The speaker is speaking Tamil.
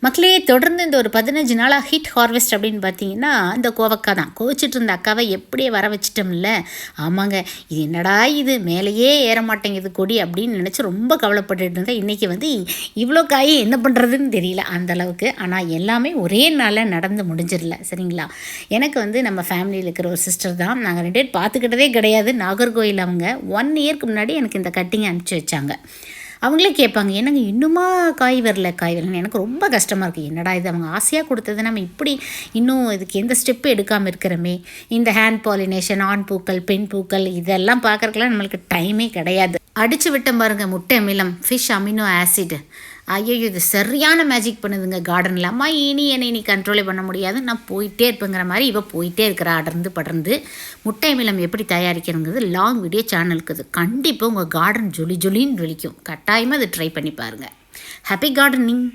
மக்களே தொடர்ந்து இந்த ஒரு 15 நாளாக ஹிட் ஹார்வெஸ்ட் அப்படின்னு பார்த்தீங்கன்னா இந்த கோவக்காய் தான். கோவிச்சிட்டு இருந்த அக்காவை எப்படியே வர வச்சிட்டோம்ல. ஆமாங்க, இது என்னடா இது மேலேயே ஏற மாட்டேங்குது கொடி அப்படின்னு நினச்சி ரொம்ப கவலைப்பட்டுட்டு இருந்தேன். இன்றைக்கி வந்து இவ்வளோ காய் என்ன பண்ணுறதுன்னு தெரியல அந்தளவுக்கு. ஆனால் எல்லாமே ஒரே நாளில் நடந்து முடிஞ்சிடல, சரிங்களா? எனக்கு வந்து நம்ம ஃபேமிலியில் இருக்கிற ஒரு சிஸ்டர் தான். நாங்கள் 2 பேர் பார்த்துக்கிட்டதே கிடையாது. நாகர்கோவில் அவங்க 1 இயர்க்கு முன்னாடி எனக்கு இந்த கட்டிங்கை அனுப்பிச்சி வச்சாங்க. அவங்களே கேட்பாங்க, என்னங்க இன்னுமா காய் வரலன்னு. எனக்கு ரொம்ப கஷ்டமாக இருக்குது. என்னடா இது, அவங்க ஆசையாக கொடுத்தது நம்ம இப்படி இன்னும் இதுக்கு எந்த ஸ்டெப்பு எடுக்காமல் இருக்கிறோமே. இந்த ஹேண்ட் பாலினேஷன், ஆண் பூக்கள், பெண் பூக்கள் இதெல்லாம் பார்க்குறதுக்கெல்லாம் நம்மளுக்கு டைமே கிடையாது. அடித்து விட்டேன் பாருங்கள் முட்டை அமிலம், ஃபிஷ் அமினோ ஆசிட். ஐயோ, இது சரியான மேஜிக் பண்ணுதுங்க கார்டனில். அம்மா என்னை கண்ட்ரோலே பண்ண முடியாது, நான் போயிட்டே இருப்பேங்கிற மாதிரி இவ போயிட்டே இருக்கிற படர்ந்து. முட்டை அமிலம் எப்படி தயாரிக்கணுங்கிறது லாங் வீடியோ சேனலுக்கு இது. கண்டிப்பாக உங்கள் கார்டன் ஜொலின்னு ஜொலிக்கும். கட்டாயமாக அதை ட்ரை பண்ணி பாருங்கள். Happy gardening.